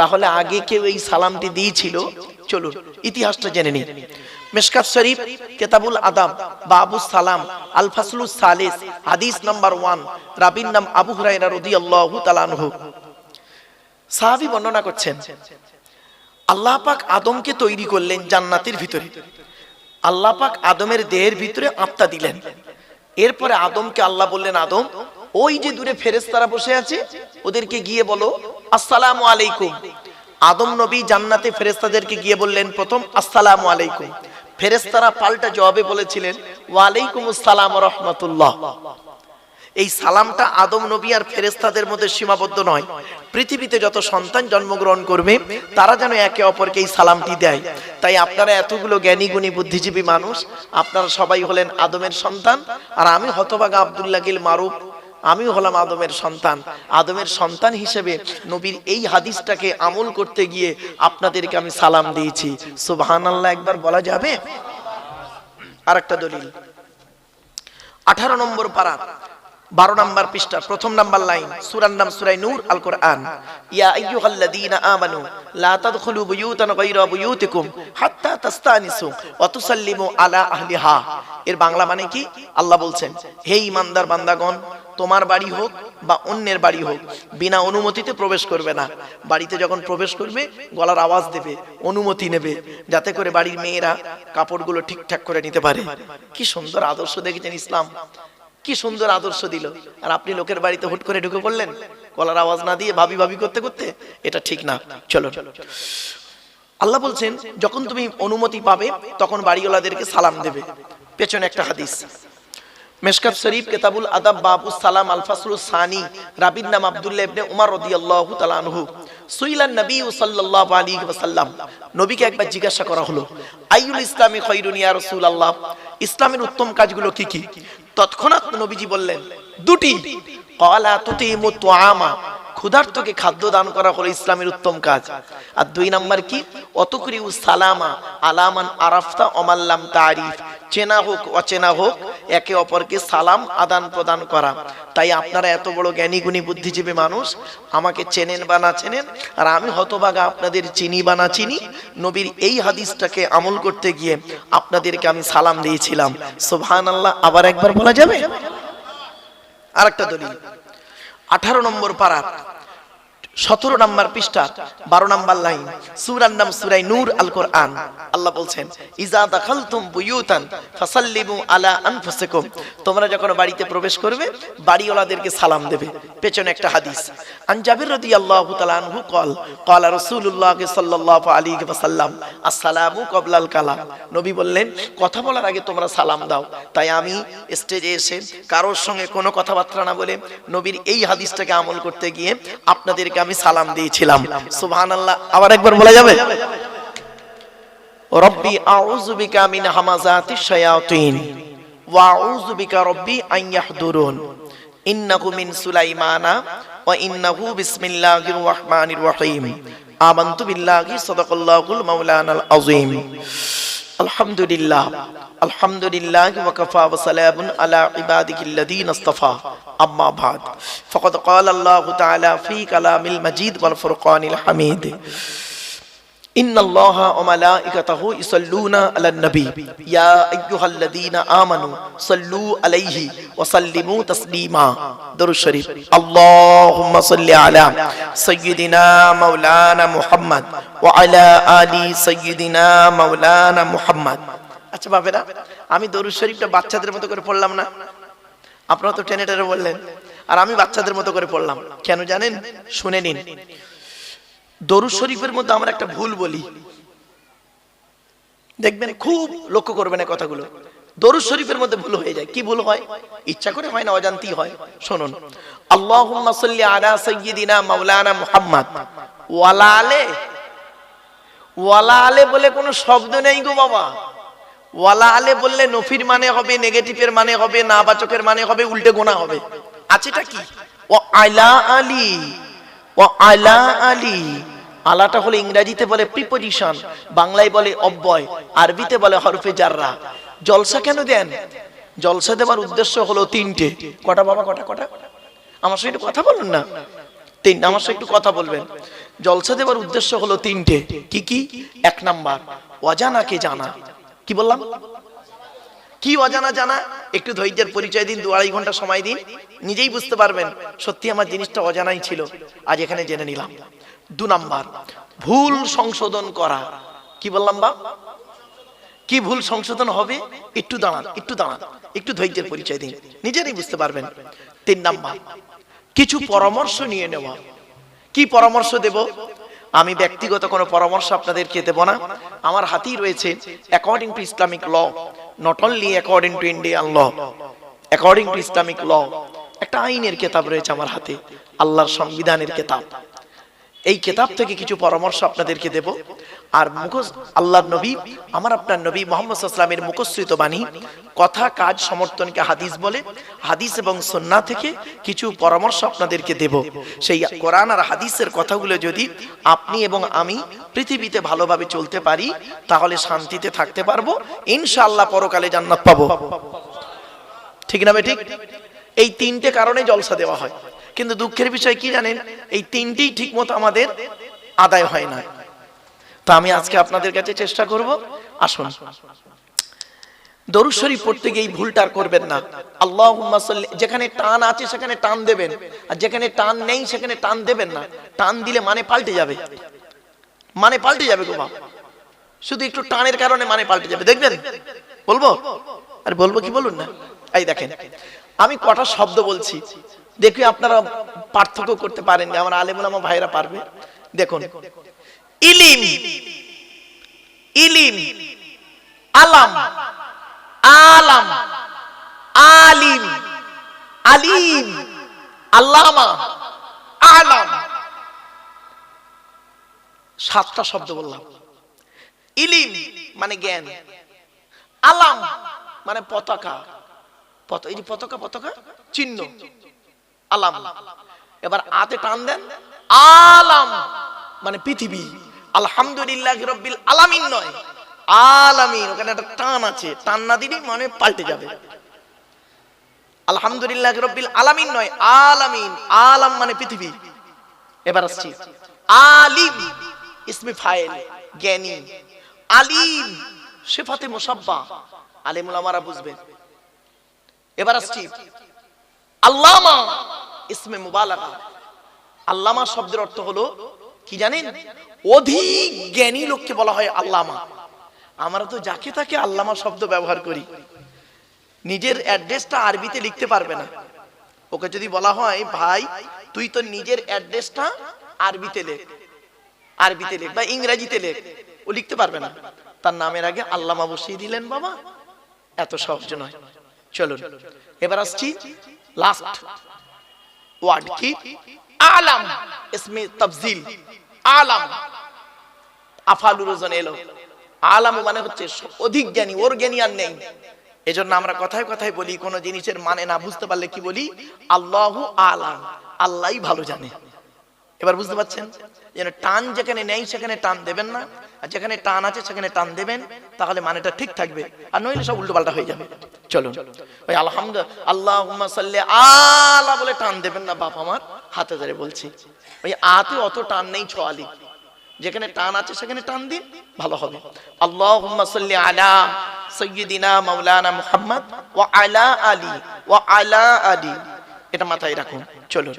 তাহলে আগে কেউ এই সালামটি দিয়েছিল? চলুন ইতিহাসটা জেনে নিই। মিশকাত শরীফ কিতাবুল আদাব বাবুস সালাম আল ফাসলুস সালিস হাদিস নাম্বার 1, রাবীর নাম আবু হুরায়রা রাদিয়াল্লাহু তাআলা আনহু। সাহাবী বর্ণনা করছেন, আল্লাহ পাক আদমকে তৈরি করলেন জান্নাতের ভিতরে। আল্লাহ পাক আদমের দেহের ভিতরে আত্মা দিলেন। এরপরে আদমকে আল্লাহ বললেন, আদম ওই যে দূরে ফেরেশতারা বসে আছে ওদেরকে গিয়ে বলো আসসালামু আলাইকুম। আদম নবী জান্নাতে ফেরেশতাদেরকে গিয়ে বললেন প্রথম আসসালামু আলাইকুম। ফেরেশতারা পাল্টা জবাবে বলেছিলেন ওয়া আলাইকুমুস সালাম ওয়া রাহমাতুল্লাহ। এই সালামটা আদম নবী আর ফেরেশতাদের মধ্যে সীমাবদ্ধ নয়, পৃথিবীতে যত সন্তান জন্মগ্রহণ করবে তারা যেন একে অপরকে এই সালামটি দেয়। তাই আপনারা এতগুলো জ্ঞানী গুণী বুদ্ধিজীবী মানুষ, আপনারা সবাই হলেন আদমের সন্তান, আর আমি হতভাগা আব্দুল্লাহ গিল মারুফ, আমিও হলাম আদমের সন্তান। আদমের সন্তান হিসেবে নবীর এই হাদিসটাকে আমল করতে গিয়ে আপনাদেরকে আমি সালাম দিয়েছি। সুবহানাল্লাহ একবার বলা যাবে? আরেকটা দলিল 18 নম্বর পারা 12 নম্বর পৃষ্ঠা প্রথম নম্বর লাইন, সূরার নাম সূরা নূর আল কোরআন। ইয়া আইয়ুহাল্লাযীনা আমানু লা তাদখুলু বুয়ুতান গায়রা বুয়ুতিকুম হাত্তা তাস্তানিসু ওয়া তুসাল্লিমু আলা আহলিহা। এর বাংলা মানে কি? আল্লাহ বলছেন, হে ঈমানদার বান্দাগণ, তোমার বাড়ি হোক বা অন্যের বাড়ি হোক, বিনা অনুমতিতে প্রবেশ করবে না। বাড়িতে যখন প্রবেশ করবে গলার আওয়াজ দেবে, অনুমতি নেবে, যাতে করে বাড়ির মেয়েরা কাপড়গুলো ঠিকঠাক করে নিতে পারে। কি সুন্দর আদর্শ দেখেছেন ইসলাম, কি সুন্দর আদর্শ দিল। আর আপনি লোকের বাড়িতে হুট করে ঢুকে পড়লেন গলার আওয়াজ না দিয়ে ভাবি ভাবি করতে করতে, এটা ঠিক না। চলো আল্লাহ বলছেন যখন তুমি অনুমতি পাবে তখন বাড়িওয়ালাদেরকে সালাম দেবে। পেছনে একটা হাদিস, মিশকাত শরীফ কিতাবুল আদাব বাবুস সালাম আল ফাসলুস সানি, রাবীর নাম আব্দুল্লাহ ইবনে উমর রাদিয়াল্লাহু তাআলা আনহু। সুইলান নবী সাল্লাল্লাহু আলাইহি ওয়াসাল্লাম, নবীকে একবার জিজ্ঞাসা করা হলো, আইয়ুল ইসলামি খায়রুন ইয়া রাসূলুল্লাহ, ইসলামের উত্তম কাজগুলো কি কি? তৎক্ষণাৎ নবীজি বললেন দুটি। ক্বালা তুতিমু তুআমা, ক্ষুধার্তকে খাদ্য দান করা হলো ইসলামের উত্তম কাজ। আর 2 নাম্বার কি? অতুকরিউ সালামা আলামান আরাফতা ওমাল্লাম তারিফ, চেনা হোক অচেনা হোক একে অপরকে সালাম আদান প্রদান করা। তাই আপনারা এত বড় জ্ঞানী গুণী বুদ্ধিজীবী মানুষ, আমাকে চেনেন বা না চেনেন, আর আমি হতভাগা আপনাদের চিনি বা না চিনি, নবীর এই হাদিসটাকে আমল করতে গিয়ে আপনাদেরকে আমি সালাম দিয়েছিলাম। সুবহানাল্লাহ আবার একবার বলা যাবে? আরেকটা দলিল 18 নম্বর পারা 17 নম্বর পৃষ্ঠা 12 নম্বর লাইন, সূরার নাম সূরা নূর আল কোরআন। আল্লাহ বলছেন, ইজা দাখালতুম বুয়ুতান ফাসাল্লিমু আলা আনফুসিকুম, তোমরা যখন বাড়িতে প্রবেশ করবে বাড়িওয়ালাদেরকে সালাম দেবে। পেছনে একটা হাদিস, আন জাবির রাদিয়াল্লাহু তাআলা আনহু قال قال রাসূলুল্লাহ সাল্লাল্লাহু আলাইহি ওয়াসাল্লাম আসসালামু ক্বাবলাল কালাম, নবী বললেন কথা বলার আগে তোমরা সালাম দাও। তাই আমি স্টেজে এসে কারোর সঙ্গে কোনো কথাবার্তা না বলে নবীর এই হাদিসটাকে আমল করতে গিয়ে আপনাদেরকে আমি সালাম দিয়েছিলাম। সুবহানাল্লাহ আবার একবার বলা যাবে? রব্বি আউযু বিকা মিন হামাযাতিশ শায়াতিন ওয়া আউযু বিকা রব্বি আন ইয়াহদুরুন ইন্নাহু মিন সুলাইমানা ওয়া ইন্নাহু বিসমিল্লাহির রাহমানির রহিম আমানতু বিল্লাহি সাদাকাল্লাহুল মাওলানাল আযীম। আলহামদুলিল্লাহ আলহামদুলিল্লাহ ওয়া কাফা ওয়া সালামুন আলা ইবাদিহিল্লাযীনা ইসতাফা, আম্মা বাদ, ফাকাদ ক্বালা আল্লাহু তাআলা ফি কালামিল মাজিদ ওয়াল ফুরকানিল হামিদ, ইন্নাল্লাহা ওয়া মালাইকাতাহু ইসাল্লুনা আলান নবী ইয়া আইয়ুহাল্লাযীনা আমানু সাল্লু আলাইহি ওয়া সাল্লিমু তাসলিমা। দরুদ শরীফ। আল্লাহুম্মা সাল্লি আলা সাইয়্যিদিনা মাওলানা মুহাম্মদ ওয়া আলা আলি সাইয়্যিদিনা মাওলানা মুহাম্মদ। আচ্ছা বাবেরা, আমি দরুদ শরীফটা বাচ্চাদের মতো করে পড়লাম না? আপনারা তো টেনে টেনে বললেন, আর আমি বাচ্চাদের মতো করে পড়লাম। কেন জানেন? শুনে নিন। দরুদ শরীফের মধ্যে আমরা একটা ভুল বলি, দেখবেন খুব লক্ষ্য করবেন এই কথাগুলো। দরুদ শরীফের মধ্যে ভুল হয়ে যায়। কি ভুল হয়? ইচ্ছা করে হয় না, অজান্তেই হয়। শুনুন, আল্লাহুম্মা সাল্লি আলা সাইয়্যিদিনা মাওলানা মুহাম্মদ ওয়ালা আলে। ওয়ালা আলে বলে কোনো শব্দ নেই গো বাবা। ওয়ালা আলে বললে নফির মানে হবে, নেগেটিভের মানে হবে, নাবাচকের মানে হবে, উল্টে গোনা হবে। আছেটা কি? ও আলা আলী, ও আলা আলী। আলাটা হলো ইংরেজিতে বলে প্রিপজিশন, বাংলায় বলে অব্যয়, আরবিতে বলে হরফে জাররা। জলসা কেন দেন? জলসা দেওয়ার উদ্দেশ্য হলো 3টে। কটা বাবা? কটা? আমার সঙ্গে কথা বলুন না। তিন, আমার সাথে একটু কথা বলবেন। জলসা দেওয়ার উদ্দেশ্য হলো তিনটে। কি কি? এক নাম্বার, অজানাকে জানা। কি বললাম? কি অজানা জানা? একটু ধৈর্যের পরিচয় দিন, 2-2.5 ঘন্টা সময় দিন, নিজেই বুঝতে পারবেন সত্যি আমার জিনিসটা অজানাই ছিল, আজ এখানে জেনে নিলাম। 2 নাম্বার, ভুল সংশোধন করা। কি বললাম বাপ? কি ভুল সংশোধন হবে? একটু দাঁড়ান, একটু ধৈর্যের পরিচয় দিন, নিজেরই বুঝতে পারবেন। 3 নাম্বার, কিছু পরামর্শ নিয়ে নেওয়া। কি পরামর্শ দেব? আমি ব্যক্তিগত কোনো পরামর্শ আপনাদেরকে দেব না। আমার হাতেই রয়েছে according to Islamic law, not only according to Indian law, according to Islamic law, একটা আইনের কিতাব রয়েছে আমার হাতে, আল্লাহর সংবিধানের কিতাব। এই কিতাব থেকে কিছু পরামর্শ আপনাদেরকে দেব। আর আল্লাহর নবী, আমার আপনার নবী মুহাম্মদ সাল্লাল্লাহু আলাইহি ওয়াসাল্লামের মুখস্থিত বাণী, কথা কাজ সমর্থনকে হাদিস বলে। হাদিস এবং সুন্নাহ থেকে কিছু পরামর্শ আপনাদেরকে দেব। সেই কোরআন আর হাদিসের কথাগুলো যদি আপনি এবং আমি পৃথিবীতে ভালোভাবে চলতে পারি, তাহলে শান্তিতে থাকতে পারবো, ইনশাআল্লাহ পরকালে জান্নাত পাবো। ঠিক না বেঠিক? এই তিনটে কারণে জলসা দেওয়া হয়। কিন্তু দুঃখের বিষয় কি জানেন? এই তিনটেই ঠিক মতো আমাদের আদায় হয় না। তো আমি আজকে আপনাদের কাছে চেষ্টা করব, আসুন দরুদ শরীফ পড়তে গিয়ে এই ভুলটা আর করবেন না। আল্লাহুম্মা সাল্লি, যেখানে টান আছে সেখানে টান দেবেন, আর যেখানে টান নেই সেখানে টান দেবেন না। টান দিলে মানে পাল্টে যাবে, মানে পাল্টে যাবে গো বাপ। শুধু একটু টানের কারণে মানে পাল্টে যাবে, দেখবেন। বলবো? আর বলবো কি বলুন না। এই দেখেন, আমি কটা শব্দ বলছি, দেখি আপনারা পার্থক্য করতে পারেন, আমার আলেম ওলামা ভাইরা পারবে। দেখুন, ইলিম, ইলিম, আলাম, আলাম, আলিম, আলিম, আল্লামা, আলাম। 7টা শব্দ বললাম। ইলিম মানে জ্ঞান, আলাম মানে পতাকা, এই যে পতাকা, পতাকা চিহ্ন, আলাম। এবার আতে টান দেন, আলাম মানে পৃথিবী। আলহামদুলিল্লাহি রাব্বিল আলামিন নয়, আলামিন, ওখানে একটা টান আছে, টান না দিলে মানে পাল্টে যাবে। আলহামদুলিল্লাহি রাব্বিল আলামিন নয়, আলামিন, আলাম মানে পৃথিবী। এবার আসছি, আলিম ইসমে ফাইল, জ্ঞানী। আলিম সিফাতে মুসাব্বা, আলেম ওলামারা বুঝবেন। এবার আসছি, আল্লামা ইসমে মুবালাগা। আল্লামা শব্দের অর্থ হলো কি জানেন? অধিক জ্ঞানী লোককে বলা হয় আল্লামা। আমরা তো যাকে তাকে আল্লামা শব্দ ব্যবহার করি। নিজের অ্যাড্রেসটা আরবিতে লিখতে পারবে না। ওকে যদি বলা হয়, ভাই তুই তো নিজের অ্যাড্রেসটা আরবিতে লেখ, আরবিতে লেখ বা ইংরেজিতে লেখ, ও লিখতে পারবে না। তার নামের আগে আল্লামা বসিয়ে দিলেন বাবা, এত সহজ নয়। চলুন এবার আসছি লাস্ট ওয়ার্ড, কি? আলাম ইসমে তাফজিল, আলাম আফালুর ওজন এলো। আলাম মানে হচ্ছে অধিক জ্ঞানী, ওর জ্ঞানী আর নেই। এজন্য আমরা কথায় কথায় বলি, কোন জিনিসের মানে না বুঝতে পারলে কি বলি? আল্লাহু আলাম, আল্লাহই ভালো জানে। এবার বুঝতে পারছেন? যেন টান যেখানে নেই সেখানে টান দেবেন না, আর যেখানে টান আছে সেখানে টান দেবেন, তাহলে মানেটা ঠিক থাকবে, আর নইলে সব উল্টো পাল্টা হয়ে যাবে। চলুন, ওই আলহামদুলিল্লাহ আল্লাহুম্মা সাল্লি আলা বলে টান দেবেন না বাপ আমার, হাতে ধরে বলছি। ওই আতে অত টান নেই, ছোয়ালি, যেখানে টান আছে সেখানে টান দিন, ভালো হবে। আল্লাহুম্মা সাল্লি আলা সাইয়্যিদিনা মাওলানা মুহাম্মদ ওয়া আলা আলি ওয়া আলা আলি, এটা মাথায় রাখুন। চলুন,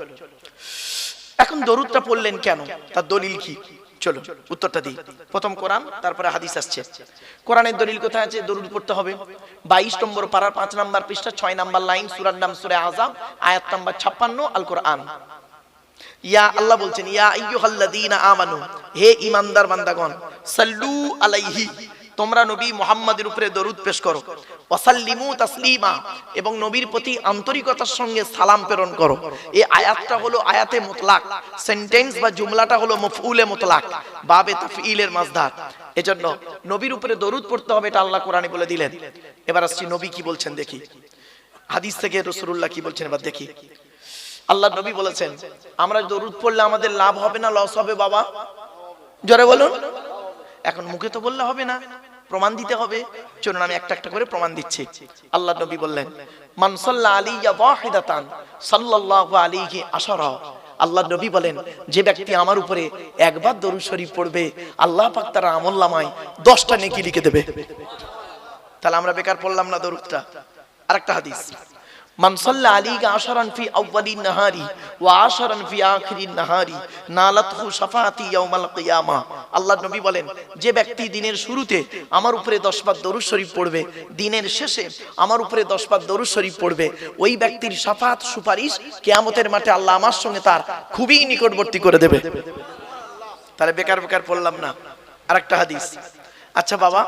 এখন দরুদটা পড়লেন কেন, তার দলিল কি? চলো উত্তরটা দিই। প্রথম কোরআন, তারপরে হাদিস আসছে। কোরআনের দলিল কোথায় আছে? দরুদ পড়তে হবে 22 নম্বর পারার 5 নম্বর পৃষ্ঠা 6 নম্বর লাইন, সূরার নাম সূরা আযাব, আয়াত নাম্বার 56, আল কোরআন। ইয়া আল্লাহ বলছেন, ইয়া আইয়ুহাল্লাযীনা আমানু, হে ঈমানদার বান্দাগণ, সাল্লু আলাইহি, তোমরা নবী মুহাম্মাদের উপরে দরুদ পেশ করো, ওয়াসাল্লিমু তাসলিমা, এবং নবীর প্রতি আন্তরিকতার সঙ্গে সালাম প্রেরণ করো। এই আয়াতটা হলো আয়াতে মুতলাক, সেন্টেন্স বা জুমলাটা হলো মফউলে মুতলাক, বাবে তাফঈলের মাসদার। এজন্য নবীর উপরে দরুদ পড়তে হবে, এটা আল্লাহ কোরআনে বলে দিলেন। এবার আসছি নবী কি বলছেন দেখি, হাদিস থেকে রাসূলুল্লাহ কি বলছেন এবার দেখি। আল্লাহ নবী বলেছেন, আমরা দরুদ পড়লে আমাদের লাভ হবে না লস হবে বাবা? জোরে বলুন। এখন মুখে তো বললে হবে না, প্রমাণ দিতে হবে। চলুন আমি একটা একটা করে প্রমাণ দিচ্ছি। আল্লাহ নবী বললেন, মান সাল্লা আলাইয়া ওয়াহিদাতান সাল্লাল্লাহু আলাইহি আশারা, আল্লাহ নবী বলেন, যে ব্যক্তি আমার উপরে একবার দরুদ শরীফ পড়বে, আল্লাহ পাক তার আমলনামায় 10টা নেকি লিখে দেবে। তাহলে আমরা বেকার পড়লাম না দরুদটা। আরেকটা হাদিস, মান সাল্লা আলাইকা আশরান ফি আউয়ালিন নাহারি ওয়া আশরান ফি আখিরিন নাহারি নালাতহু শাফাআতি ইয়াউমাল কিয়ামা। আল্লাহর নবী বলেন, যে ব্যক্তি দিনের শুরুতে আমার উপরে 10 বার দরুদ শরীফ পড়বে, দিনের শেষে আমার উপরে 10 বার দরুদ শরীফ পড়বে, ওই ব্যক্তির শাফাআত সুপারিশ কিয়ামতের মাঠে আল্লাহ আমার সঙ্গে তার খুবই নিকটবর্তী করে দেবে। তাহলে বেকার বেকার পড়লাম না। আরেকটা হাদিস, আচ্ছা বাবা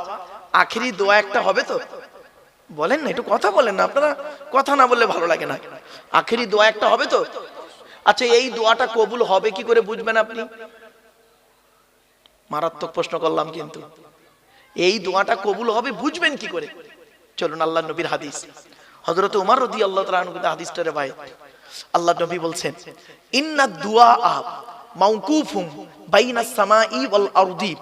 আখেরি দোয়া একটা হবে তো? বলেন না, একটু কথা বলেন না, আপনারা কথা না বললে ভালো লাগে না। আখেরি দোয়া একটা হবে তো? আচ্ছা এই দোয়াটা কবুল হবে কি করে বুঝবেন আপনি? মারাত্মক প্রশ্ন করলাম কিন্তু। এই দোয়াটা কবুল হবে বুঝবেন কি করে? চলুন আল্লাহর নবীর হাদিস, হযরত ওমর রাদিয়াল্লাহু তাআলা আনহু হাদিসটা ভাই, আল্লাহর নবী বলছেন, ইন্নাদ দুআ মাওকুফুন বাইনাস সামাই ওয়াল আরদি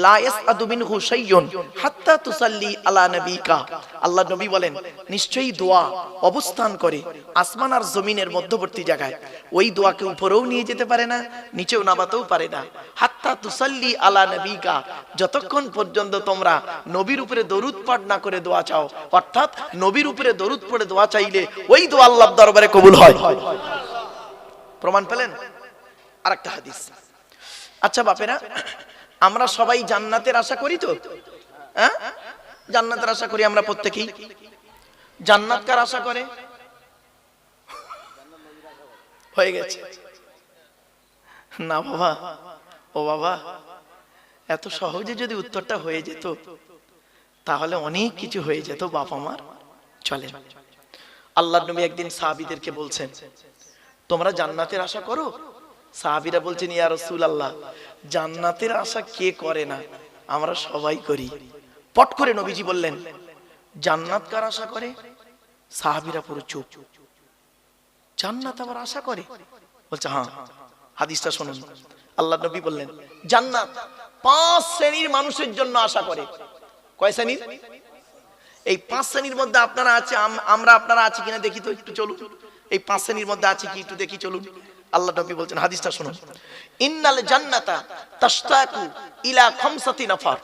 লা ইয়াসআদু মিনহু শাইউন হাত্তা তুসাল্লি আলা নবিকা। আল্লাহর নবী বলেন, নিশ্চয়ই দোয়া অবস্থান করে আসমান আর জমিনের মধ্যবর্তী জায়গায়। ওই দোয়াকে উপরেও নিয়ে যেতে পারে না, নিচেও নামাতেও পারে না। হাত্তা তুসাল্লি আলা নবিকা, যতক্ষণ পর্যন্ত তোমরা নবীর উপরে দরুদ পাঠ না করে দোয়া চাও, অর্থাৎ নবীর উপরে দরুদ পড়ে দোয়া চাইলে ওই দোয়া আল্লাহর দরবারে কবুল হয়। প্রমাণ পেলেন? আরেকটা হাদিস, আচ্ছা বাপেরা আমরা সবাই জান্নাতের আশা করি তো? হ্যাঁ, জান্নাতের আশা করি আমরা প্রত্যেকেই। জান্নাত কার আশা করে? হয়ে গেছে না বাবা, ও বাবা, এত সহজে যদি উত্তরটা হয়ে যেত তাহলে অনেক কিছু হয়ে যেত বাপ আমার। চলেন, আল্লাহর নবী একদিন সাহাবীদেরকে বলছেন, তোমরা জান্নাতের আশা করো? সাহাবীরা বলছেন, ইয়া রাসূলুল্লাহ, জান্নাতের আশা কে করে না? আমরা সবাই করি। পট করে নবীজি বললেন, জান্নাত কার আশা করে? সাহাবীরা পুরো চুপ। জান্নাত আবার আশা করে? বলছে হ্যাঁ। হাদিসটা শুনুন, আল্লাহর নবী বললেন, জান্নাত 5 শ্রেণীর মানুষের জন্য আশা করে। কয় শ্রেণীর? এই 5 শ্রেণীর মধ্যে আপনারা আছে, আমরা আপনারা আছি কিনা দেখি তো, একটু চলুন। এই 5 শ্রেণীর মধ্যে আছে কি একটু দেখি, চলুন। আল্লাহ নবী বলছেন, হাদিসটা শুনুন, ইন্নাল জান্নাতা তাশতাকু ইলা খামসাতি নাফার।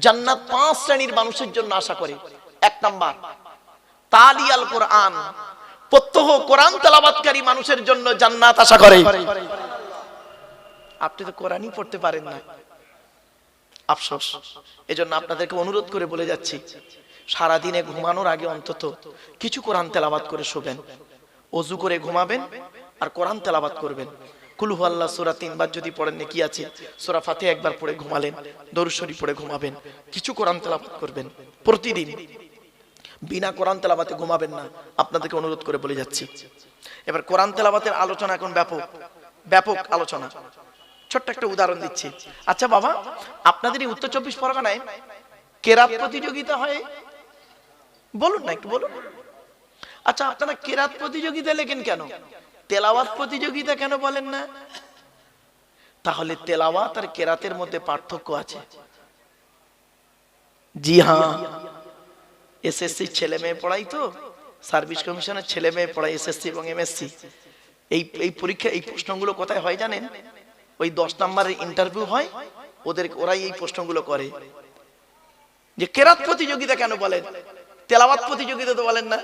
জান্নাত 5 শ্রেণীর মানুষের জন্য আশা করে। 1 নাম্বার তালিয়াল কোরআন, প্রত্যহ কোরআন তেলাওয়াতকারী মানুষের জন্য জান্নাত আশা করে। আপনি তো কোরআনই পড়তে পারেন না, আফসোস। এজন্য আপনাদেরকে অনুরোধ করে বলে যাচ্ছি, সারা দিনে ঘুমানোর আগে অন্তত কিছু কোরআন তেলাওয়াত করে শোবেন। ওযু করে ঘুমাবেন আর কোরআন তেলাওয়াত করবেন। কুল হুয়াল্লাহ সূরা 3 বার যদি পড়েন নেকি আছে, সূরা ফাতিহা একবার পড়ে ঘুমালেন, দরুদ শরীফ পড়ে ঘুমাবেন, কিছু কোরআন তেলাওয়াত করবেন প্রতিদিন। বিনা কোরআন তেলাওয়াতে ঘুমাবেন না, আপনাদেরকে অনুরোধ করে বলে যাচ্ছি। এবার কোরআন তেলাওয়াতের আলোচনা এখন ব্যাপক আলোচনা। ছোট্ট একটা উদাহরণ দিচ্ছি। আচ্ছা বাবা, আপনাদের এই উত্তর 24 পরগনায় কেরাত প্রতিযোগিতা হয়? বলুন না, একটু বলুন। আচ্ছা আপনারা কেরাত প্রতিযোগিতা লেখেন কেন? তেলাওয়াত প্রতিযোগিতা কেন বলেন না? তাহলে তেলাওয়াত আর কেরাতের মধ্যে পার্থক্য আছে। জি হ্যাঁ, এসএসসি ছেলে মেয়ে পড়াই তো, সার্ভিস কমিশনের ছেলে মেয়ে পড়াই, এসএসসি এবং এমএসসি। এই পরীক্ষা, এই প্রশ্নগুলো কোথায় হয় জানেন? ওই 10 নম্বরের ইন্টারভিউ হয়, ওরাই এই প্রশ্নগুলো করে। যে কেরাত প্রতিযোগিতা কেন বলেন, তেলাওয়াত প্রতিযোগিতা তো বলেন না।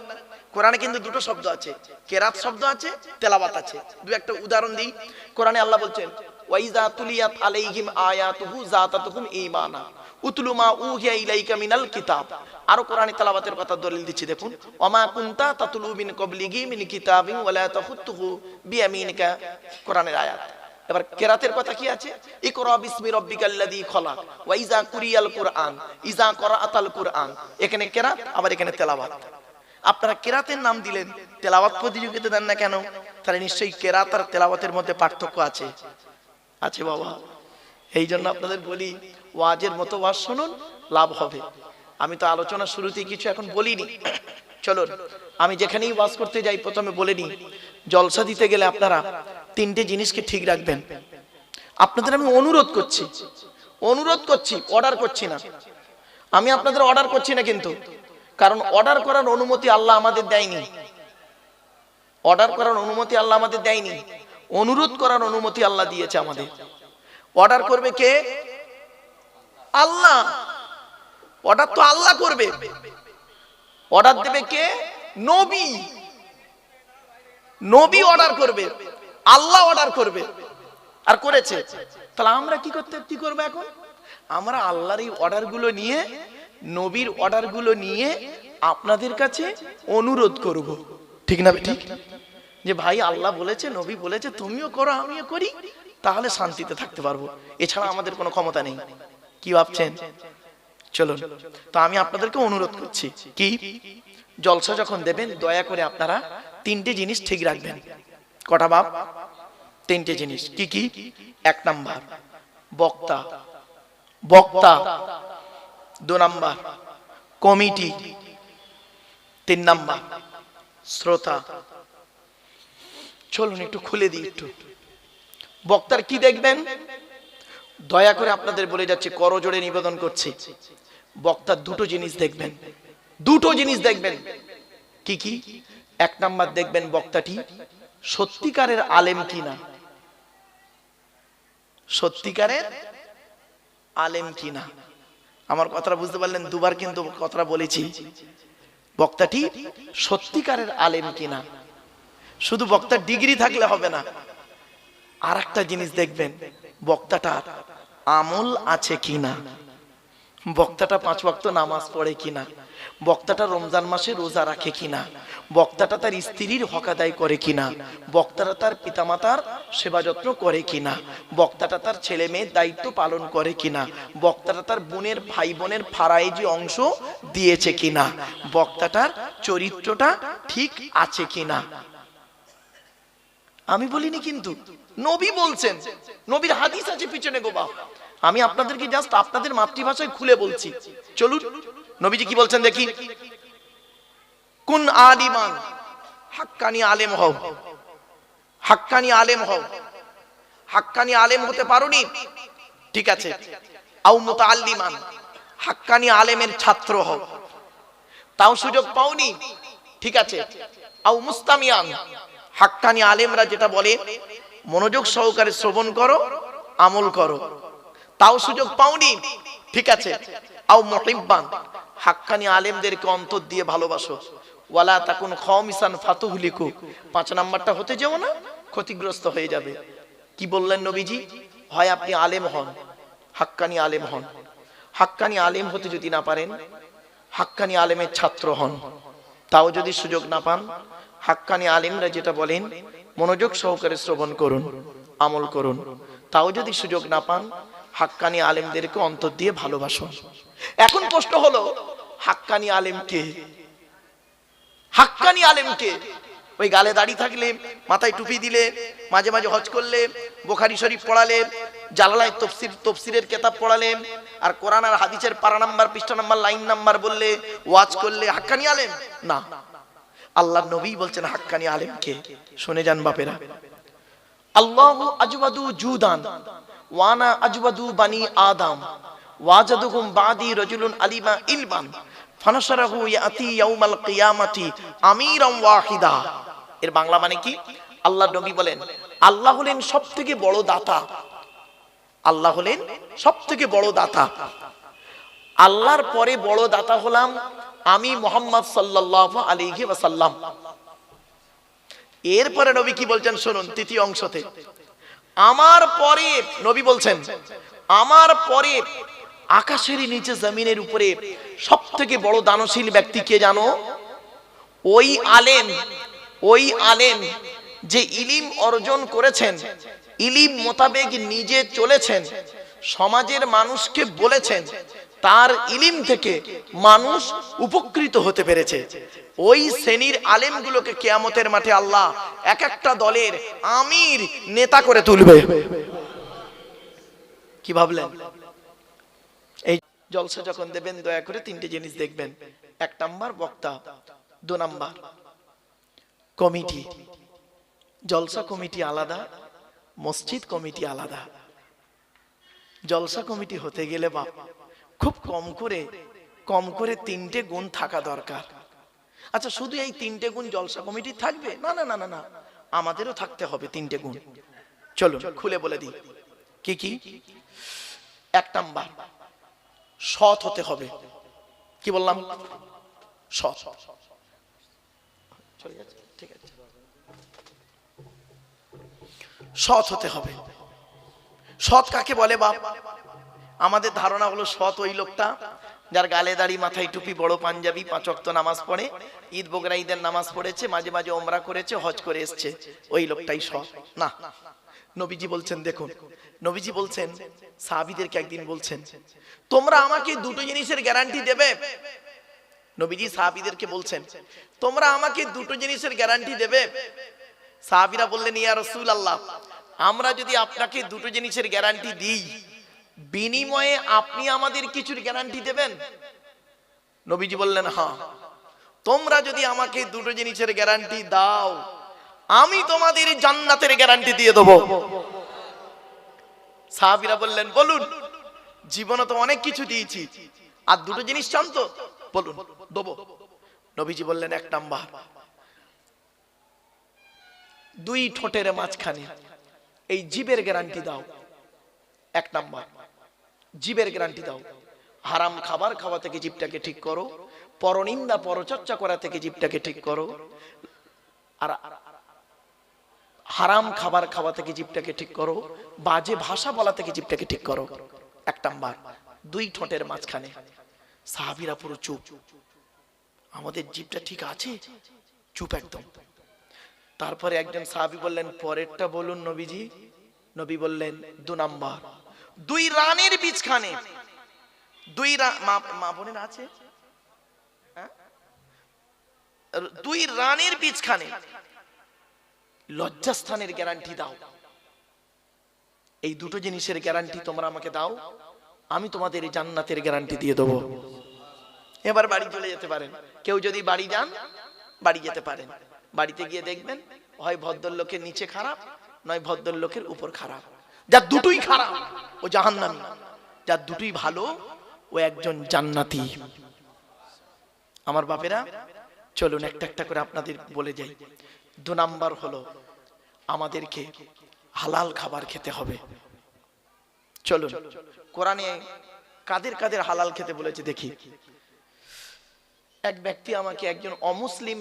কোরআনে কিন্তু দুটো শব্দ আছে, কেরাত শব্দ আছে, তেলাওয়াত আছে। দুই একটা উদাহরণ দিই। কোরআনে আল্লাহ বলছেন, ওয়াইজা তুলিয়াত আলাইহিম আয়াতুহু যাতাতুহুম ঈমানা উতলু মা উহিয়া ইলাইকা মিনাল কিতাব। আরো কোরআনে তেলাওয়াতের কথা দলিল দিচ্ছি, দেখুন, ওয়ামা কুনতা তাতলু মিন ক্বাবলিহি মিন কিতাবিন ওয়ালা তাখুতুহু বিয়ামিনিকা, কোরআনের আয়াত। এবার কেরাতের কথা কি আছে? ইকরা বিসমি রাব্বিকাল্লাযী খলাক ওয়া ইযা কুরিয়াল কুরআন ইযা করাআতাল কুরআন। এখানে কেরাত, আবার এখানে তেলাওয়াত। আপনারা কেরাতের নাম দিলেন, তেলাওয়াত প্রতিযোগিতা দেন না কেন? তাহলে নিশ্চয়ই কেরাত আর তেলাওয়াতের মধ্যে পার্থক্য আছে। আছে বাবা। এই জন্য আপনাদের বলি, ওয়াজের মতো ওয়াজ শুনুন, লাভ হবে। আমি তো আলোচনা শুরুতেই কিছু এখন বলিনি। চলুন, আমি যেখানেই ওয়াজ করতে যাই প্রথমে বলে নিই, জলসা দিতে গেলে আপনারা 3টে জিনিসকে ঠিক রাখবেন। আপনাদের আমি অনুরোধ করছি, অর্ডার করছি না। আমি আপনাদের অর্ডার করছি না কিন্তু, কারণ অর্ডার করার অনুমতি আল্লাহ আমাদের দেয়নি। অনুরোধ করার অনুমতি আল্লাহ দিয়েছে আমাদের। অর্ডার করবে কে? আল্লাহ। অর্ডার তো আল্লাহ করবে। অর্ডার দেবে কে? নবী। নবী অর্ডার করবে, আল্লাহ অর্ডার করবে, আর করেছে। তাহলে আমরা কি করব এখন? আমরা আল্লাহর এই অর্ডারগুলো নিয়ে, নবীর অর্ডারগুলো নিয়ে আপনাদের কাছে অনুরোধ করব। ঠিক না ঠিক? যে ভাই আল্লাহ বলেছে, নবী বলেছে, তুমিও করো আমিও করি, তাহলে শান্তিতে থাকতে পারবো। এছাড়া আমাদের কোনো ক্ষমতা নেই। কি ভাবছেন? চলুন, তো আমি আপনাদেরকে অনুরোধ করছি, কি জলসা যখন দেবেন দয়া করে আপনারা তিনটে জিনিস ঠিক রাখবেন। কটা বাপ? তিনটে জিনিস। কি কি? এক নাম্বার বক্তা, বক্তা। দু নাম্বার কমিটি। তিন নাম্বার শ্রোতা। চলুন একটু খুলে দিই একটু। বক্তার কি দেখবেন? দয়া করে আপনাদের বলে যাচ্ছে, করজোড়ে নিবেদন করছি, বক্তার দুটো জিনিস দেখবেন। দুটো জিনিস দেখবেন। কি কি? এক নাম্বার দেখবেন বক্তাটি সত্যিকারের আলেম কিনা। সত্যিকারের আলেম কিনা। আমার কথাটা বুঝতে পারলেন? দুবার কিন্তু কথাটা বলেছি। বক্তাটি সত্যিকারের আলেম কিনা। শুধু বক্তার ডিগ্রি থাকলে হবে না, আর একটা জিনিস দেখবেন, বক্তাটার আমল আছে কিনা। বক্তাটা 5 ওয়াক্ত নামাজ পড়ে কিনা, বক্তাটা রমজান মাসে রোজা রাখে কিনা, বক্তাটা তার স্ত্রীর হক আদায় করে কিনা, বক্তাটা তার পিতামাতার সেবা যত্ন করে কিনা, বক্তাটা তার ছেলে মেয়ের দায়িত্ব পালন করে কিনা, বক্তাটা তার বোনের ভাই বোনের ফারাইজি অংশ দিয়েছে কিনা, বক্তাটার চরিত্রটা ঠিক আছে কিনা। আমি বলিনি কিন্তু, নবী বলছেন, নবীর হাদিস আছে পিছনে গোবা। আমি আপনাদেরকে জাস্ট আপনাদের মাতৃভাষায় খুলে বলছি। চলুন নবীজি কি বলছেন দেখি। কুন আলিমান, হাক্কানি আলেম হও। হাক্কানি আলেম হও। হাক্কানি আলেম হতে পারোনি, ঠিক আছে। আও মুতাআল্লিমান, হাক্কানি আলেমের ছাত্র হও, তাও সুযোগ পাওনি, ঠিক আছে। আও মুস্তামিয়ান, হাক্কানি আলেমরা যেটা বলে মনোযোগ সহকারে শ্রবণ করো, আমল করো, তাও সুযোগ পাওনি, ঠিক আছে। আও মুহিব্বান, হাক্কানি আলেমদেরকে অন্তর দিয়ে ভালোবাসো। ওয়ালা তাকুন খামিসান ফাতুহলিকু, 5 নাম্বারটা হতে যেও না, ক্ষতিগ্রস্ত হয়ে যাবে। কি বললেন নবীজি? হয় আপনি আলেম হন, হাক্কানি আলেম হন। হাক্কানি আলেম হতে যদি না পারেন, হাক্কানি আলেমের ছাত্র হন, তাও যদি সুযোগ না পান, হাক্কানি আলেমরা যেটা বলেন মনোযোগ সহকারে শ্রবণ করুন, আমল করুন, তাও যদি সুযোগ না পান, হাক্কানি আলেমদেরকে অন্তর দিয়ে ভালোবাসুন। এখন প্রশ্ন হলো, হাক্কানি আলেম কে? হাক্কানি আলেম কে? ওই গালে দাড়ি থাকলে, মাথায় টুপি দিলে, মাঝে মাঝে হজ করলে, বুখারী শরীফ পড়ালে, জালালাইন তফসিরের কিতাব পড়ালে, আর কোরআন আর হাদিসের পারা নাম্বার, পৃষ্ঠা নাম্বার, লাইন নাম্বার বললে, ওয়াজ করলে হাক্কানি আলেম না। আল্লাহর নবী বলছেন হাক্কানি আলেম কে। শুনে যান বাপেরা। আল্লাহু আজওয়াদু জুদান ওয়ানা আজওয়াদু বানি আদম ওয়াজাদুকুম বাদি রাজুলুন আলিমা ইলমান ফানাশরাহু ইয়াতি ইয়াউমাল কিয়ামাতি আমিরান ওয়াহিদা। এর বাংলা মানে কি? আল্লাহর নবী বলেন, আল্লাহ হলেন সবথেকে বড় দাতা। আল্লাহ হলেন সবথেকে বড় দাতা। আল্লাহর পরে বড় দাতা হলাম আমি, মুহাম্মদ সাল্লাল্লাহু আলাইহি ওয়াসাল্লাম। এরপরে নবী কি বলছেন শুনুন, তৃতীয় অংশতে। আমার পরে নবী বলছেন, আমার পরে আকাশের নিচে জমিনের উপরে সবথেকে বড় দানশীল ব্যক্তি কে জানো? ওই আলেম, ওই আলেম যে ইলিম অর্জন করেছেন, ইলিম মোতাবেক নিজে চলেছেন, সমাজের মানুষকে বলেছেন, তার ইলিম থেকে মানুষ উপকৃত হতে পেরেছে। ওই শ্রেণীর আলেমগুলোকে কিয়ামতের মাঠে আল্লাহ এক একটা দলের আমির, নেতা করে তুলবে। কি ভাবলেন? এই জলসা যখন দেবেন দয়া করে তিনটে জিনিস দেখবেন। 1 নাম্বার বক্তা, 2 নাম্বার কমিটি। জলসা কমিটি আলাদা, মসজিদ কমিটি আলাদা। জলসা কমিটি হতে গেলে বাপ খুব কম করে 3টে গুণ থাকা দরকার। আচ্ছা, শুধু এই 3টে গুণ জলসা কমিটি থাকবে? না না না না না, আমাদেরও থাকতে হবে 3টে গুণ। চলুন খুলে বলে দিই কি কি। এক নাম্বার, সৎ হতে হবে। কি বললাম? সৎ। ঠিক আছে, সৎ হতে হবে। সৎ কাকে বলে বাপ? আমাদের ধারণা হলো সৎ ওই লোকটা যার গালে দাড়ি, মাথায় টুপি, বড় পাঞ্জাবি, 5 ওয়াক্ত নামাজ পড়ে, ঈদ বকরা ঈদের নামাজ পড়েছে, মাঝে মাঝে ওমরা করেছে, হজ করে এসছে, ওই লোকটাই সৎ না। নবীজি বলছেন, দেখুন নবীজি বলছেন সাহাবীদেরকে একদিন বলছেন, তোমরা আমাকে দুটো জিনিসের গ্যারান্টি দেবে। নবীজি সাহাবীদেরকে বলছেন, তোমরা আমাকে দুটো জিনিসের গ্যারান্টি দেবে। সাহাবীরা বললেন, ইয়া রাসূলুল্লাহ, আমরা যদি আপনাকে দুটো জিনিসের গ্যারান্টি দিই, বিনিময়ে আপনি আমাদের কিছুর গ্যারান্টি দেবেন? নবীজি বললেন, হ্যাঁ, তোমরা যদি আমাকে দুটো জিনিসের গ্যারান্টি দাও, আমি তোমাদের জান্নাতের গ্যারান্টি দিয়ে দেব। সাহাবীরা বললেন, বলুন, জীবনে তো অনেক কিছু দিয়েছি, আর দুটো জিনিস চান তো বলুন, দেবো। নবীজি বললেন, এক নাম্বার, দুই ঠোঁটের মাঝখানে এই জিবের গ্যারান্টি দাও। এক নাম্বার, জিবের গ্যারান্টি দাও। হারাম খাবার খাওয়া থেকে জিভটাকে ঠিক করো, পরনিন্দা পরচর্চা করা থেকে জিভটাকে ঠিক করো, আর হারাম খাবার খাওয়া থেকে জিভটাকে ঠিক করো, বাজে ভাষা বলা থেকে জিভটাকে ঠিক করো। এক নাম্বার, দুই ঠোঁটের মাঝখানে। সাহাবীরা পুরো চুপ, আমাদের জিভটা ঠিক আছে? চুপ একদম। তারপরে একজন সাহাবী বললেন, পরেরটা বলুন নবীজি। নবী বললেন, দু নাম্বার, দুই রানের বীজখানে। দুই মা বোনের আছে, দুই রানের বীজখানে লজ্জাস্থানের গ্যারান্টি দাও। এই দুটো জিনিসের গ্যারান্টি তোমরা আমাকে দাও, আমি তোমাদের জান্নাতের গ্যারান্টি দিয়ে দেবো। এবার বাড়ি চলে যেতে পারেন। কেউ যদি বাড়ি যান, বাড়ি যেতে পারেন। বাড়িতে গিয়ে দেখবেন, হয় ভদ্রলোকের নিচে খারাপ, নয় ভদ্রলোকের উপর খারাপ। যার দুটোই খারাপ ও জাহান্নামী, যার দুটোই ভালো ও একজন জান্নাতি। আমার বাপেরা, চলুন একটা একটা করে আপনাদের বলে যাই। দু নাম্বার হলো, আমাদেরকে হালাল খাবার খেতে হবে। চলুন কোরআনে কাদের কাদের হালাল খেতে বলেছে দেখি। এক ব্যক্তি আমাকে, একজন অমুসলিম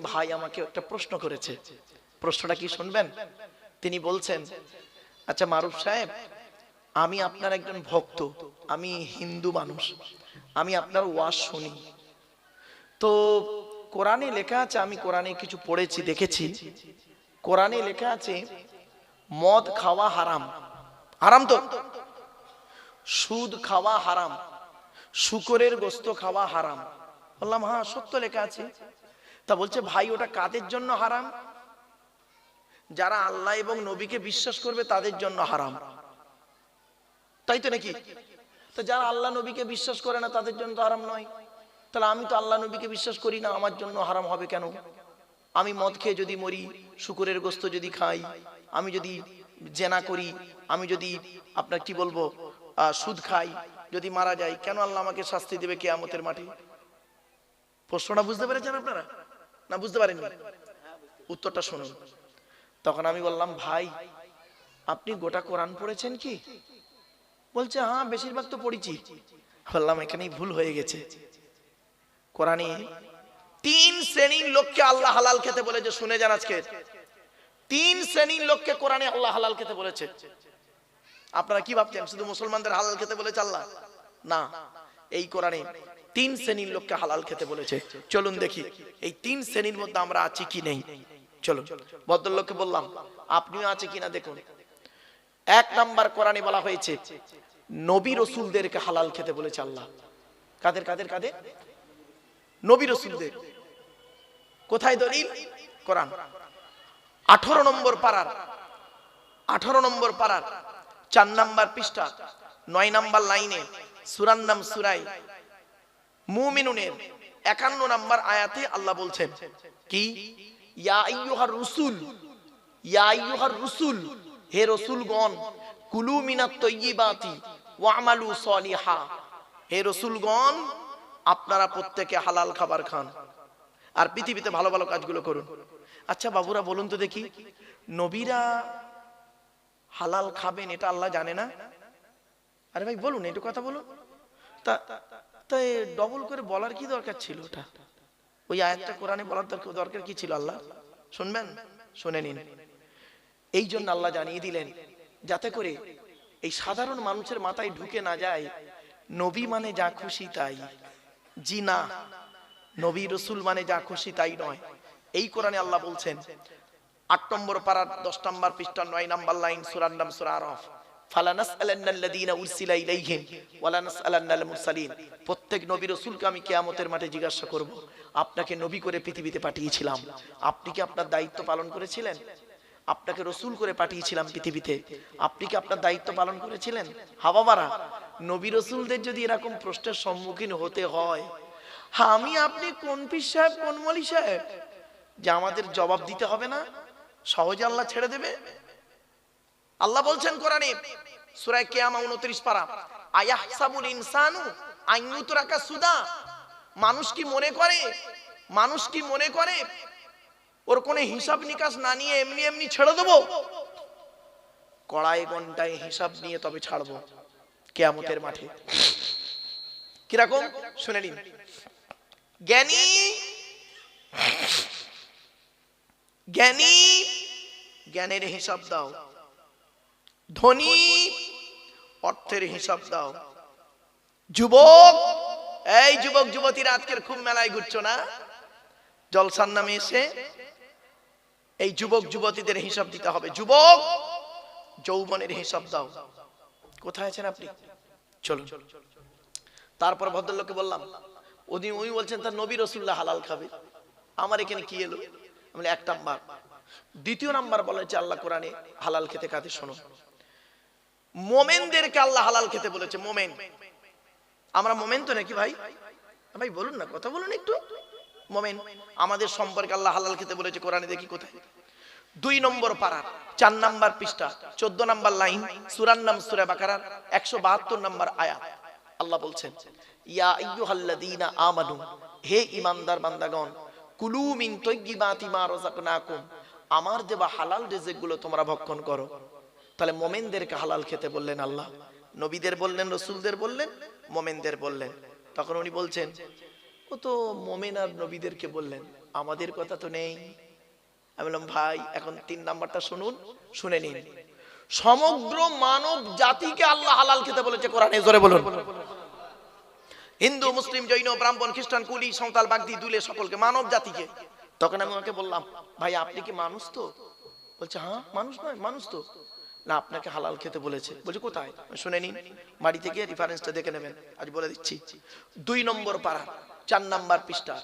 ভাই আমাকে একটা প্রশ্ন করেছে। প্রশ্নটা কি শুনবেন? তিনি বলছেন, আচ্ছা মারুফ সাহেব, আমি আপনার একজন ভক্ত, আমি হিন্দু মানুষ, আমি আপনার ওয়াজ শুনি, তো কোরআনে লেখা আছে, আমি কোরআনে কিছু পড়েছি, দেখেছি, কোরআনে লেখা আছে মদ খাওয়া হারাম। হারাম তো? সুদ খাওয়া হারাম, শুকরের গোশত খাওয়া হারাম। বললাম, হ্যাঁ সত্য লেখা আছে। তা বলছে, ভাই ওটা কাদের জন্য হারাম? যারা আল্লাহ এবং নবীকে বিশ্বাস করবে তাদের জন্য হারাম, তাই তো নাকি? তো যারা আল্লাহ নবীকে বিশ্বাস করে না তাদের জন্য তো হারাম নয়। তাহলে আমি তো আল্লাহ নবীকে বিশ্বাস করি না, আমার জন্য হারাম হবে কেন? আমি মদ খেয়ে যদি মরি, শুকরের গোশত যদি খাই, আমি যদি জেনা করি, আমি যদি আপনার কি বলবো সুদ খাই, যদি মারা যাই, কেন আল্লাহ আমাকে শাস্তি দেবে কিয়ামতের মাঠে? প্রশ্নটা বুঝতে পেরেছেন আপনারা না বুঝতে পারেননি? উত্তরটা শুনুন। তখন আমি বললাম, ভাই আপনি গোটা কোরআন পড়েছেন কি? বলছে, হ্যাঁ বেশিরভাগ তো পড়েছি। বললাম, এখানেই ভুল হয়ে গেছে। কোরআনে 3 শ্রেণীর লোককে আল্লাহ হালাল খেতে বলেছে। শুনে যান, আজকে 3 শ্রেণীর লোককে কোরআনে আল্লাহ হালাল খেতে বলেছে। আপনারা কি ভাবছেন শুধু মুসলমানদের হালাল খেতে বলেছে আল্লাহ? না, এই কোরআনে 3 শ্রেণীর লোককে হালাল খেতে বলেছে। চলুন দেখি এই 3 শ্রেণীর মধ্যে আমরা আছি কি নেই। চলুন, ভদ্রলোককে বললাম, আপনিও আছে কিনা দেখুন। 1 নাম্বার, কোরআনে বলা হয়েছে নবী রাসূলদেরকে হালাল খেতে বলেছে আল্লাহ। কাদের কাদের কাদের? নবী রাসূলদের। কোথায় দলিল? কোরআন 18 নম্বর পারার 4 নাম্বার পৃষ্ঠা 9 নাম্বার লাইনে সূরার নাম সূরা মুমিনুনের 51 নাম্বার আয়াতে আল্লাহ বলছেন কি, ইয়া আইয়ুহার রসুল, হে রসুলগণ, কুলু মিনাত তাইয়্যিবাতি ওয়া'মালু সলিহা, হে রসুলগণ আপনারা প্রত্যেকে হালাল খাবার খান আর পৃথিবীতে ভালো ভালো কাজগুলো করুন। আচ্ছা বাবুরা বলুন তো দেখি, নবীরা হালাল খাবেন এটা আল্লাহ জানে না? আরে ভাই বলুন, একটু কথা বলুন। তাই ডবল করে বলার কি দরকার ছিল? ওটা ওই আয়াতটা কোরআনে বলার দরকার কি ছিল? আল্লাহ শুনবেন, শুনে নিন। এই জন্য আল্লাহ জানিয়ে দিলেন যাতে করে এই সাধারণ মানুষের মাথায় ঢুকে না যায় নবী মানে যা খুশি তাই। জি না, নবী রসুল মানে যা খুশি তাই নয়। এই কোরআনে আল্লাহ বলছেন ৮ নম্বর পারা ১০ নম্বর পৃষ্ঠা ৯ নম্বর লাইন, সূরার নাম সূরা আরাফ, ফালানাসআলান্নাল্লাযীনা উরসিলা ইলাইহিম ওয়ালানাসআলান্নাল মুরসালিন। প্রত্যেক নবী রাসূলকে আমি কিয়ামতের মাঠে জিজ্ঞাসা করব, আপনাকে নবী করে পৃথিবীতে পাঠিয়েছিলাম, আপনি কি আপনার দায়িত্ব পালন করেছিলেন? আপনাকে রসুল করে পাঠিয়েছিলাম পৃথিবীতে, আপনি কি আপনার দায়িত্ব পালন করেছিলেন? হাবাবারা, নবী রসুলদের যদি এরকম প্রশ্নের সম্মুখীন হতে হয়, আমি আপনি কোন পীর সাহেব কোন মলি সাহেব যে আমাদের জবাব দিতে হবে না? সহজে আল্লাহ ছেড়ে দেবে? আল্লাহ বলছেন কোরআনে সূরা কিয়ামা 29 পারা, আয়াহসাবুল ইনসানু আন ইউতরাকা সুদা। মানুষ কি মনে করে ওর কোনো হিসাব নিকাশ না নিয়ে এমনি এমনি ছেড়ে দেবো? কড়াই ঘন্টায় হিসাব নিয়ে তবে ছাড়বো কিয়ামতের মাঠে। কিরকম শুনে নিন। জ্ঞানের হিসাব দাও, ধনী অর্থের হিসাব দাও। এই যুবক যুবতীরা আজকের খুব মেলায় ঘুরছো না? জলসার নামে এসে এই যুবক যুবতীদের হিসাব দিতে হবে। যুবক যৌবনের হিসাব দাও। কোথায় আছেন আপনি? চলুন। তারপর ভদ্রলোককে বললাম, উনি বলছেন তার নবী রাসূলুল্লাহ হালাল খাবে, আমার এখানে কি এলো? আমি ১ নাম্বার। দ্বিতীয় নাম্বার বলেছে আল্লাহ কোরআনে হালাল খেতে কাদের? শোনো, মোমেনদেরকে আল্লাহ হালাল খেতে বলেছে। মোমেন, আমরা মোমেন তো নাকি ভাই? ভাই বলুন না, কথা বলুন একটু। মোমেন আমাদের সম্পর্কে আল্লাহ হালাল খেতে বলেছে কোরআনে, দেখি কোথায়? ২ নম্বর পারা ৪ নম্বর পৃষ্ঠা ১৪ নম্বর লাইন, সূরার নাম সূরা বাকারার ১৭২ নম্বর আয়াত। আল্লাহ বলছেন, ইয়া আইয়ুহাল্লাযীনা আমানু, হে ঈমানদার বান্দাগণ, কুলু মিন তাইয়্যিবাতি মা রাযাকনাকুম, আমার দেওয়া হালাল রিজিকগুলো তোমরা ভক্ষণ করো। তাহলে মোমেনদেরকে হালাল খেতে বললেন আল্লাহ, নবীদের বললেন, রাসূলদের বললেন, মোমেনদের বললেন। তখন উনি বলছেন, ও তো মোমেন আর নবীদেরকে বললেন, আমাদের কথা তো নেই। আমি বললাম, ভাই এখন ৩ নাম্বারটা শুনুন, শুনে নিন। সমগ্র মানব জাতিকে আল্লাহ হালাল খেতে বলেছে কোরআনে, জোরে বলুন। হিন্দু, মুসলিম, জৈন, ব্রাহ্মণ, খ্রিস্টান, কুলি, সাঁওতাল, বাগদি, দুলে, সকলকে, মানব জাতিকে। তখন আমি ওকে বললাম, ভাই আপনি কি মানুষ তো? বলছে, হ্যাঁ মানুষ নয়, মানুষ তো। না, আপনাকে হালাল খেতে বলেছে। বলছে কোথায়? শুনে নিন, বাড়িতে গিয়ে রেফারেন্সটা দেখে নেবেন, আজ বলে দিচ্ছি। ২ নম্বর পারা ৪ নম্বর পৃষ্ঠা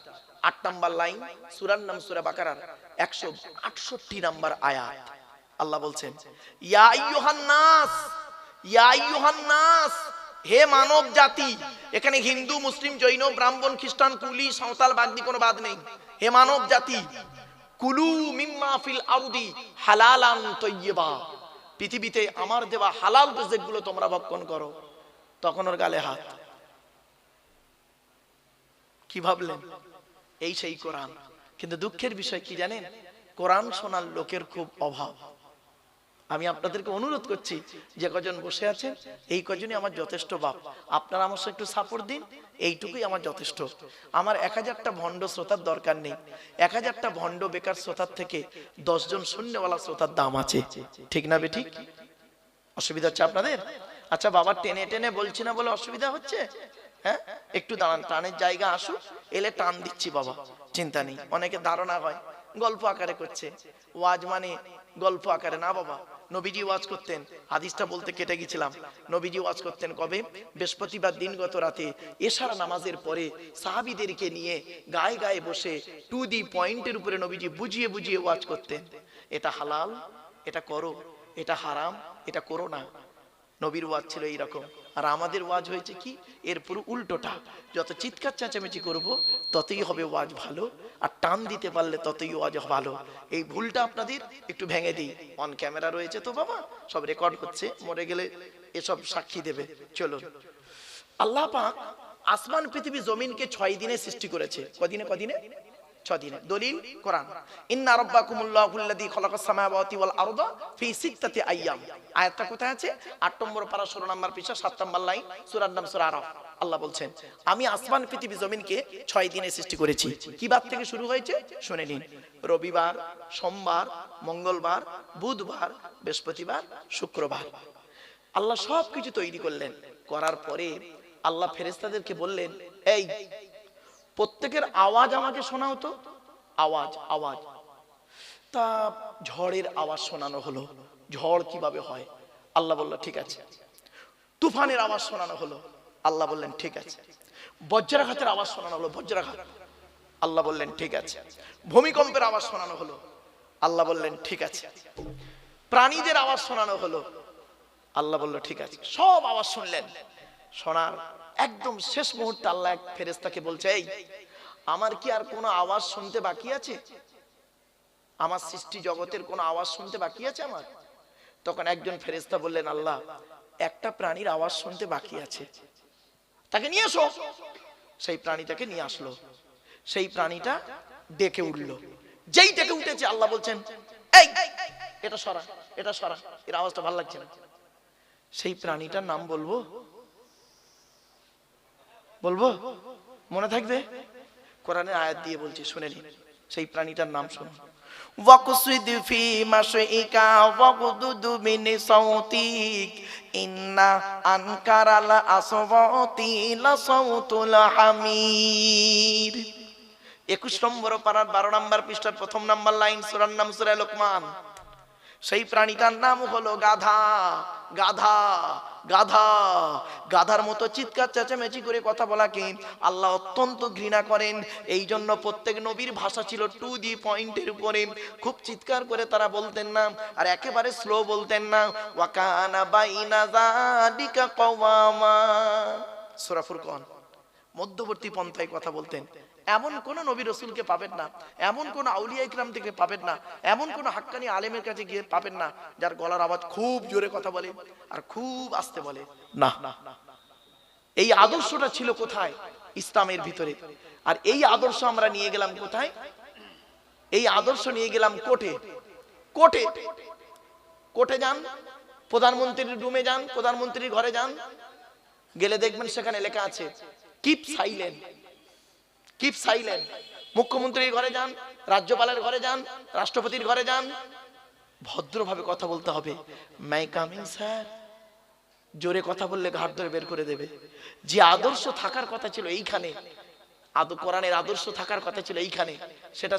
৮ নম্বর লাইন, সূরার নাম সূরা বাকারার ১৬৮ নম্বর আয়াত। আল্লাহ বলছেন, ইয়া আইয়ুহান নাস, হে মানব জাতি। এখানে হিন্দু, মুসলিম, জৈন, ব্রাহ্মণ, খ্রিস্টান, কুলি, সাঁওতাল, বাগদি কোনো বাদ নেই। হে মানব জাতি, কুলু মিম্মা ফিল আরদি হালালান তাইয়্যিবা, পৃথিবীতে আমার দেওয়া হালাল রিজিকগুলো তোমরা ভক্ষণ করো। তখন ওর গালে হাত। কি ভাবলেন? এই সেই কোরআন। কিন্তু দুঃখের বিষয় কি জানেন? কোরআন শোনার লোকের খুব অভাব। আমি আপনাদেরকে অনুরোধ করছি, যে কজন বসে আছেন এই কজনই আমার যথেষ্ট বাপ। আপনারা আমার সাথে একটু সাপোর্ট দিন, এইটুকুই আমার যথেষ্ট। আমার ১০০০টা ভণ্ড শ্রোতার দরকার নেই। ১০০০টা ভণ্ড বেকার শ্রোতার থেকে ১০ জন শূন্যওয়ালা শ্রোতার দাম আছে। ঠিক না বেঠিক? অসুবিধা হচ্ছে আপনাদের? আচ্ছা বাবা, টেনে টেনে বলছি না বলে অসুবিধা হচ্ছে? হ্যাঁ, একটু দাঁড়ান, টানের জায়গা আসুক, এলে টান দিচ্ছি বাবা, চিন্তা নেই। অনেকে ধারণা হয় গল্প আকারে করছে, ওয়াজ মানে গল্প আকারে। না বাবা, নবীজি ওয়াজ করতেন, হাদিসটা বলতে কেটে গেছিলাম। নবীজি ওয়াজ করতেন কবে? বৃহস্পতিবার দিন গত রাতে এশার নামাজের পরে সাহাবীদেরকে নিয়ে গায়ে গায়ে বসে টু দি পয়েন্টের উপরে নবীজি বুঝিয়ে বুঝিয়ে ওয়াজ করতেন। এটা হালাল, এটা করো, এটা হারাম, এটা করো না। নবীর ওয়াজ ছিল এইরকম। আর আমাদের ওয়াজ হয়েছে কি? এর পুরো উল্টোটা। যত চিৎকার চেঁচামেচি করব ততই হবে ওয়াজ ভালো, আর টান দিতে পারলে ততই ওয়াজ ভালো। এই ভুলটা আপনাদের একটু ভেঙে দিই। অন ক্যামেরা রয়েছে তো বাবা, সব রেকর্ড হচ্ছে, মরে গেলে এসব সাক্ষী দেবে। চলুন। আল্লাহ পাক আসমান, পৃথিবী, জমিনকে ৬ দিনে সৃষ্টি করেছে। কদিনে? 6 দিনে। দলিল কোরআন, ইন্না রাব্বাকুমুল্লাহুল্লাযী খালাকাস সামাওয়াতি ওয়াল আরদা ফি সিত্তাতি আইয়াম। আয়াতটা কোথায় আছে? 8 নম্বর পারা 16 নম্বর পৃষ্ঠা 7 নম্বর লাইন, সূরার নাম সূরা আরাফ। আল্লাহ বলছেন আমি আসমান পৃথিবী জমিনকে 6 দিনে সৃষ্টি করেছি। কি বার থেকে শুরু হয়েছে শুনে নিন। রবিবার, সোমবার, মঙ্গলবার, বুধবার, বৃহস্পতিবার, শুক্রবার। আল্লাহ সবকিছু তৈরি করলেন। করার পরে আল্লাহ ফেরেশতাদেরকে বললেন, এই প্রত্যেকের আওয়াজ আমাকে শোনাও তো। আওয়াজ আওয়াজ। তা ঝড়ের আওয়াজ শোনানো হলো। ঝড় কিভাবে হয়? আল্লাহ বলল ঠিক আছে। তুফানের আওয়াজ শোনানো হলো। আল্লাহ বললেন ঠিক আছে। বজ্রাঘাতের আওয়াজ শোনানো হলো। বজ্রাঘাত। আল্লাহ বললেন ঠিক আছে। ভূমিকম্পের আওয়াজ শোনানো হলো। আল্লাহ বললেন ঠিক আছে। প্রাণীদের আওয়াজ শোনানো হলো। আল্লাহ বলল ঠিক আছে। সব আওয়াজ শুনলেন। শোনার একদম শেষ মুহূর্তে আল্লাহ এক ফেরেশতাকে বলছে, এই আমার কি আর কোনো আওয়াজ শুনতে বাকি আছে? আমার সৃষ্টি জগতের কোনো আওয়াজ শুনতে বাকি আছে আমার? তখন একজন ফেরেশতা বললেন, আল্লাহ একটা প্রাণীর আওয়াজ শুনতে বাকি আছে, তাকে নিয়ে এসো। সেই প্রাণীটাকে নিয়ে আসলো। সেই প্রাণীটা ডেকে উঠলো। যেই ডেকে উঠেছে আল্লাহ বলছেন, এই এটা সরা, এটা সরা, এর আওয়াজটা ভালো লাগছে না। সেই প্রাণীটার নাম বলবো? বলবো? মনে থাকবে? কোরআনের আয়াত দিয়ে বলছি, শুনে নিন। সেই প্রাণীটার নাম শুনুন। ওয়াকসিদ ফি মাশইকা ওয়াগদুদ মিন সাউতিক ইন্না আনকারাল আসওয়াতি লা সাউতুল হামির। 21 নম্বর পারার 12 নম্বর পৃষ্ঠার 1 নম্বর লাইন, সূরার নাম সূরা লোকমান। সেই প্রাণীটার নাম হলো গাধা। গাধা গাধা। গাধার মতো চিৎকার চেঁচামেচি করে কথা বলাকে আল্লাহ অত্যন্ত ঘৃণা করেন। এই জন্য প্রত্যেক নবীর ভাষা ছিল টু দি পয়েন্টের উপরে। খুব চিৎকার করে তারা বলতেন না, আর একেবারে স্লো বলতেন না। ওয়াকানা বাইনা যালিকা কওয়ামা। সূরা ফুরকান। মধ্যবর্তী পন্থায় কথা বলতেন। এমন কোন নবী রাসূলকে পাবেন না, এমন কোন আউলিয়া ইকরাম থেকে পাবেন না, এমন কোন হাক্কানি আলেমের কাছে গিয়ে পাবেন না যার গলার আওয়াজ খুব জোরে কথা বলে আর খুব আস্তে বলে না। এই আদর্শটা ছিল কোথায়? ইসলামের ভিতরে। আর এই আদর্শ আমরা নিয়ে গেলাম কোথায়? এই আদর্শ নিয়ে গেলাম কোর্টে। কোর্টে কোর্টে যান, প্রধানমন্ত্রীর রুমে যান, প্রধানমন্ত্রীর ঘরে যান, গেলে দেখবেন সেখানে লেখা আছে কিপ সাইলেন্ট, কিপ সাইলেন্ট। মুখ্যমন্ত্রীর ঘরে যান, রাজ্যপালের ঘরে যান, রাষ্ট্রপতির ঘরে যান, ভদ্রভাবে কথা বলতে হবে। মাই কামিং স্যার। জোরে কথা বললে ঘাট ধরে বের করে দেবে। যে আদর্শ থাকার কথা ছিল এইখানে, কোরআনের আদর্শ থাকার কথা ছিল এইখানে, সেটা